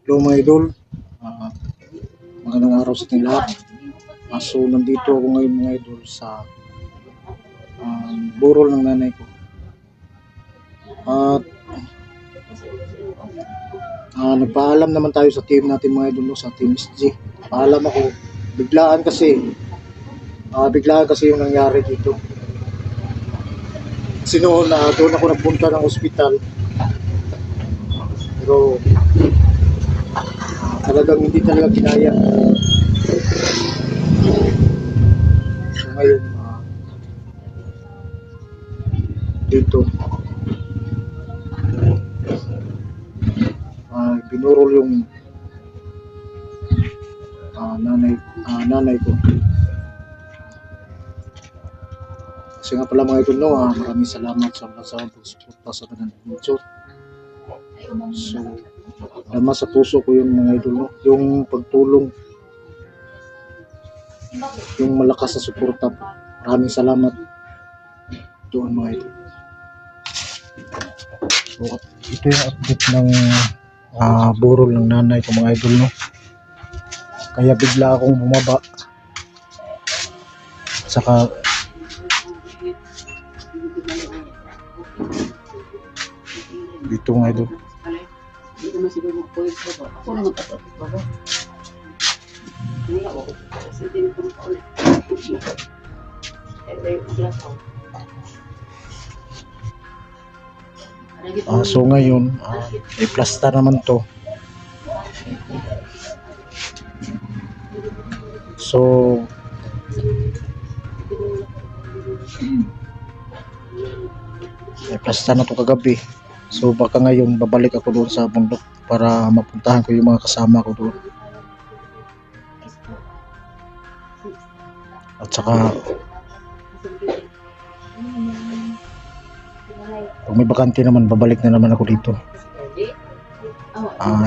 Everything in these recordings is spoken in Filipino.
Hello mga idol, Ah, magandang araw sa ating lahat. So nandito ako ngayon mga idol sa burol ng nanay ko. At nagpaalam naman tayo sa team natin mga idol, no, sa Team SG. Paalam ako, biglaan kasi yung nangyari dito. Kasi noon doon ako nagpunta ng ospital. Pero talagang hindi talaga kinaya. So ngayon, dito, binurol yung nanay ko. Kasi nga pala mga idol, no, maraming salamat sa pagsuporta sa kanang video. So, tama sa puso ko yung mga idol, no, yung pagtulong, yung malakas sa suporta. Maraming salamat doon mga idol. So, ito yung update ng burol ng nanay ko mga idol, no. Kaya bigla akong bumaba. Saka dito mga idol. Dito mo siguro mag-point ba? Ako na magkatapos ba ba? Hindi ako. Kasi din ko ulit. So ngayon, may plaster naman to. So, may plaster na to kagabi. So baka ngayon babalik ako doon sa bundok para mapuntahan ko yung mga kasama ko doon. At saka kung may bakante naman, babalik na naman ako dito.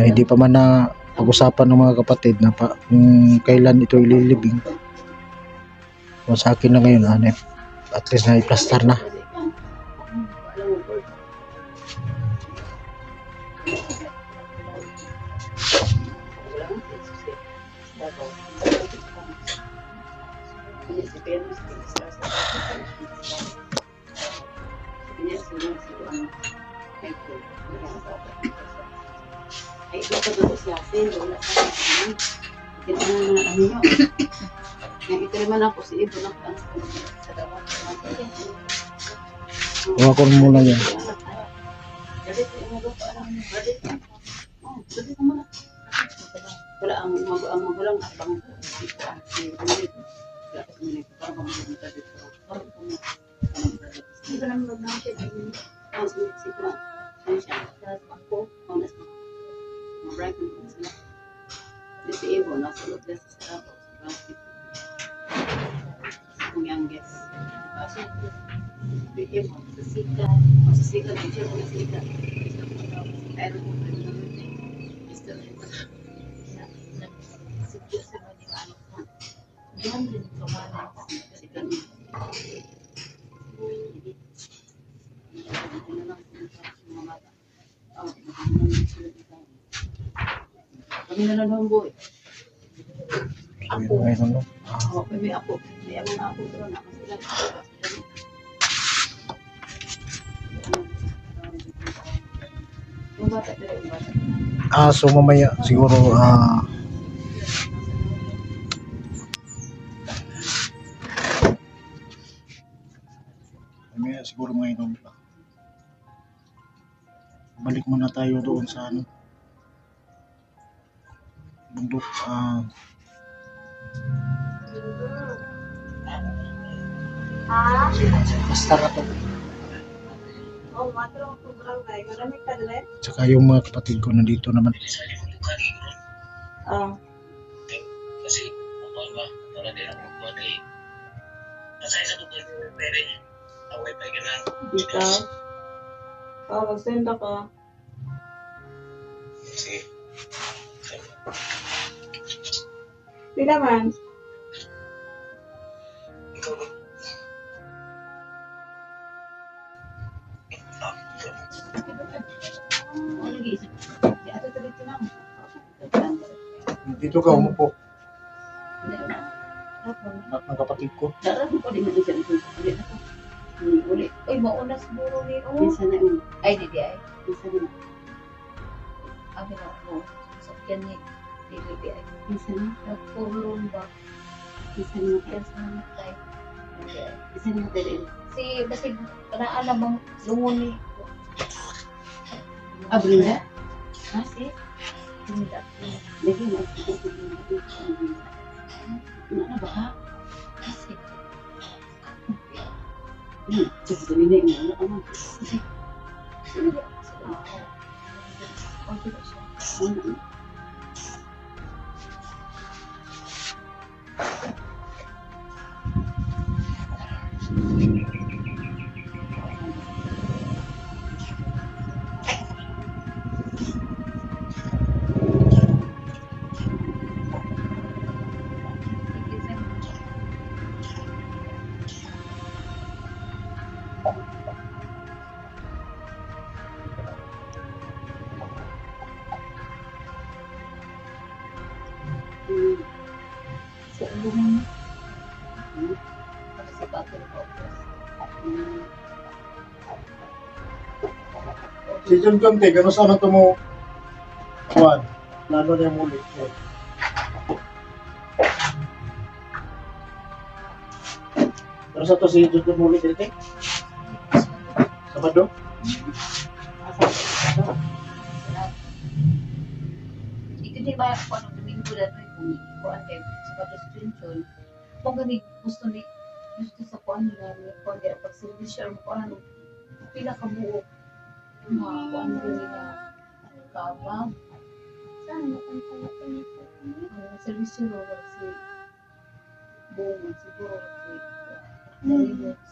Hindi pa man na pag-usapan ng mga kapatid na kung kailan ito ililibing. So, sa akin na ngayon, at least na i-plaster na. Ay, ito pa doon siya. Pero wala sa akin. Ito na naman ang inyo. Ito naman ako si Ibo na sa dapat. Huwag muna yan. Wala ang magulang at bang kami na lang ang boy. Ako. Ngayon, no? May ako. May ako na ako doon. Ako sila. Yung bata dito, yung bata. So mamaya siguro ngayon balik muna tayo doon sa bundok. Basta na to. Tsaka yung mga kapatid ko nandito naman. Kasi ba wala din ang buwan kay nasa isa to pwede away pa ka lang dito. Mag-send ako. sige Di naman. ikaw Ano nag-iisip? Di ato dito lang. Dito ka umupo. Ako. Anak ng kapatid ko. Darap ko din mo siya ito. Uli na ko. Uli. Uy, mauna siguro ni O. Minsan na yun. Ay, di ay. Minsan na. Abi na ako. Sakyan ni Dili ay. Minsan na. Nagpulong ba? Minsan na. Yan sa mga tay. Di ay. Minsan na tayo. Si, kasi naalam ang lungon ni. Ah, Brinda? Ah, si? Hindi. Lagi mo. Ano ba ka? Kasi, Kasi sabihin na yung ano. sige. Okay ba siya? Ano? Sige, sir. Sa lungon ni. Kasi si Pato ko. Si John Conte, gano'n sana ito mo, Juan, plano niya muli. Pero sa to si John muli dito? Sabado? Hindi ba ako ano, domingo na ito kung kuan kayo sa pag-suspension. Kung gani gusto ni gusto sa kuan nila ni kuan kaya pag service mo kuan ano, pila ka buo. Mga kuan mo nila kabag. Saan napunta na pinito? Service mo si buo siguro si Darius.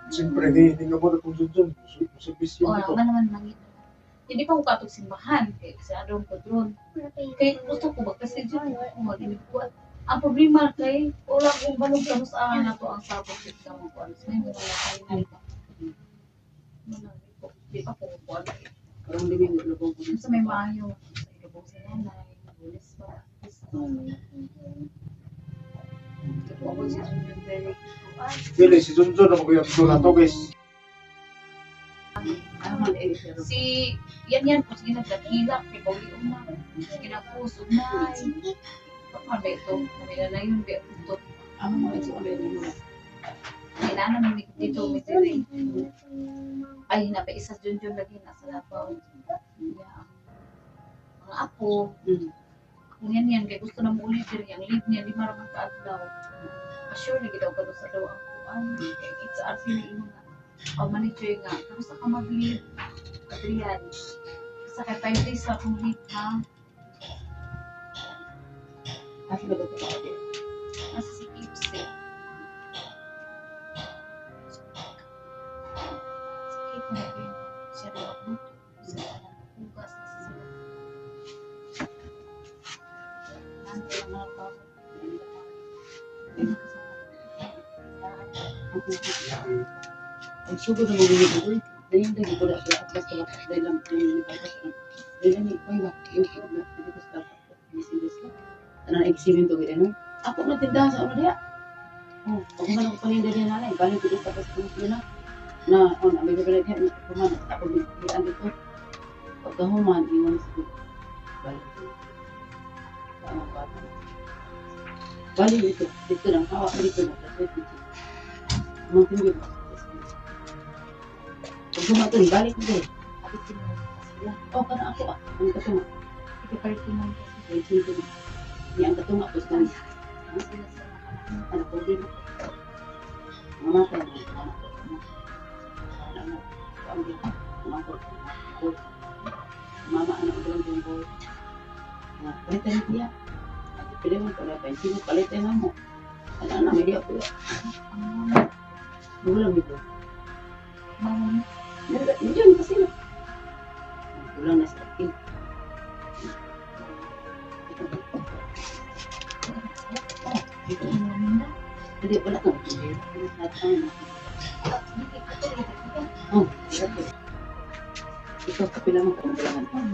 Siyempre, hindi nga mo na kung John. Service O yun ako ito. naman nangit. Hindi pa ko katog simbahan kay sa adong patron. Kay gusto ko magka-schedule ko mag-imig ko. Ang problema kay wala kong balong sa saan na to ang sabot sa mga kuan. May mga tayo na ito. Di pa ko kuan. Parang hindi mo lubong ko. Sa may maayo sa ilubong sa nanay, bulis pa. Ito ako si Junior very kuan. Dili, si John na mag-uyap ko na to, guys. Ano man eh, pero Si yan po sige nagdakila kay Pauli na. Sige na po sunay. Paano ba ito? May na yun ba ito? ano man eh, so ano yun mo. Kailangan namin dito may tiri. Ay isa Junjun lagi nasa labaw. Yeah. Mga apo, kung yan kay gusto na mo ulit diri ang leave niya 5 raman ka adlaw. Sure lagi daw kano sa daw ang kuan. Kay it's RC ni imo nga. O manager nga, kamusta ka mag-leave? Adrian. Sa kay 5 days sa akong leave ha. Kasi ba ito pa? Nasa si Ipsy. Sakit na rin. Siya rin ako. Siya rin ako. Hugas na sa sila. Nandito lang mga pa. Ay, nakasama. Ang sugod na mga ko eh. Dahil hindi ko na sila at basta lakas dahil lang yung ibatas na. Dahil lang yung iba. Yung iba na hindi ko sa business ko. Ano na exhibit to gano'n? Ako na tindahan sa ano diya. Oh, ako man ako paninda diya nanay. Balik ko sa pas ko na. Na on ang bibili diya ni kuman ako bibian dito. Pagkahuman iwan sa balik ko. Ano ba? Balik dito lang hawak dito na sa dito. Mo tingin ba? Pag dumating, balik mo din. Kapit sila. Sila. Oh, kana ako ah. Ang katunga. Ikiparty mo. Ay, sino din. Yan ang katunga. Tapos nang Sila sa nakalaman. ano ko din. Mamatay na. Anak ko. Anak. Ang din. Anak ko. Mama, anak ko lang yung boy. Palitan na siya. Pili mo pala pa. Sino palitan na mo. Ano na, may diya po. Ang Bulang dito. mga Diyan kasi na. Bulang na sa akin. ito yung mga Hindi, wala ka. Oh, ito, kapila mo kung kailangan.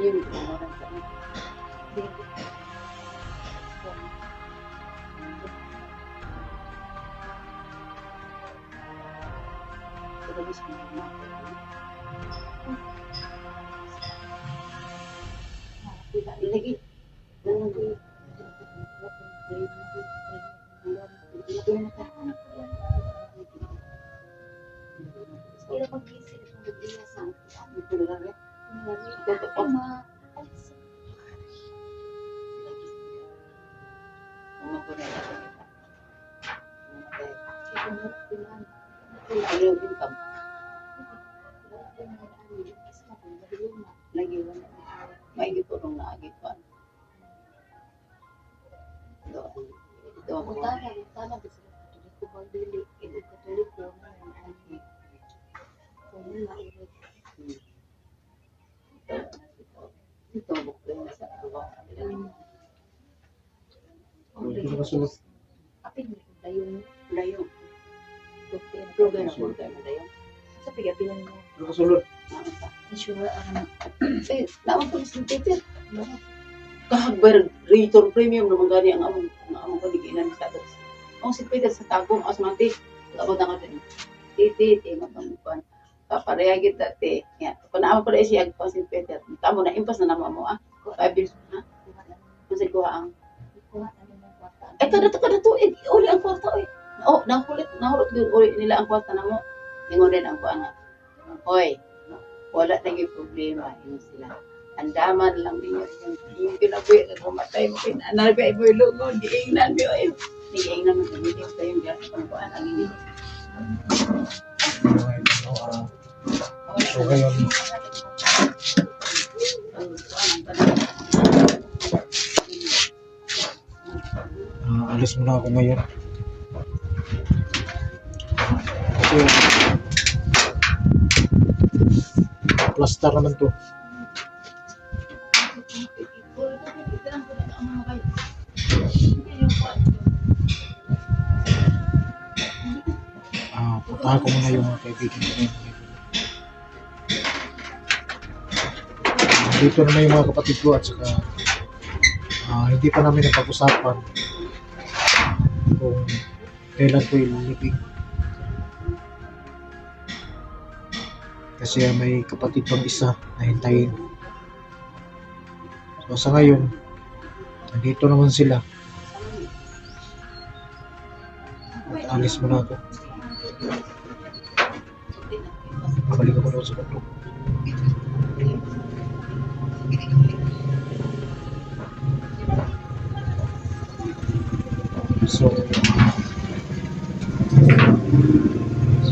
Yun, orang sa akin. Terus tidak lagi Pero pag-isip ko, nag-iyasan ko. itu lagi Ako ma, alis. mama ko na Kaya kung bilang, ayaw income lagi wala may gipurong na agit pa ito ako Utana, bisa katulik ko pag-dili. Ito katulik ko na yung ano. Kung wala, ito bukod na sa awa Hindi na kasunod. apin mo kung dayon. layo Dokter, program na mo tayo layo sa pigabilan mo. Hindi na kasunod. Insure, eh naman po si Peter kahagbar return premium naman gani ang among paliginan sa address ang si Peter sa tagong asmati abot na ka din titi mapangkuan paparehagit dati ya kuna mo pala siya ko si Peter tamo na impas na namo mo 5 years ha kasi kuha ang kada to uli ang kwarta nahulot gyud uli nila ang kwarta namo ingon din ang kuan nga hoy wala nang problema yun sila andaman lang ninyo yung kinabuhi na kumatay mo kinanagay mo yung lungod giingnan mo yun giingnan mo hindi ko tayong gano'n kung kuan ang hindi So ngayon, alis muna ako ngayon. Kasi plaster naman to. Puntahan ko muna yung mga kaibigan ko ngayon. Dito naman yung mga kapatid ko at saka hindi pa namin napag-usapan kung kailan ko ililibing. Kasi may kapatid pang isa na hintayin. So sa ngayon, nandito naman sila. At alis muna ako. Babalik ako doon sa bundok. So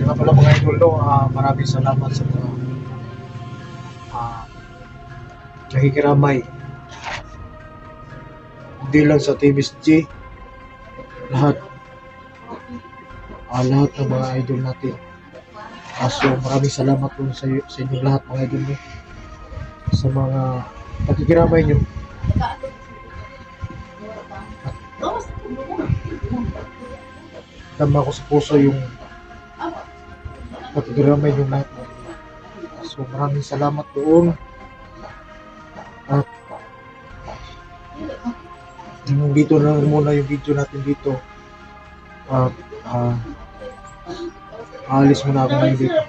nga pala mga idol, no, maraming salamat sa mga nakikiramay. Hindi lang sa TMSG, lahat ng mga idol natin. So maraming salamat po sa inyo lahat mga idol, no, sa mga nakikiramay nyo. Tama ko sa puso yung nakikiramay nyo lahat. So maraming salamat doon. At dito na muna yung video natin dito. At alis muna ako ngayon dito.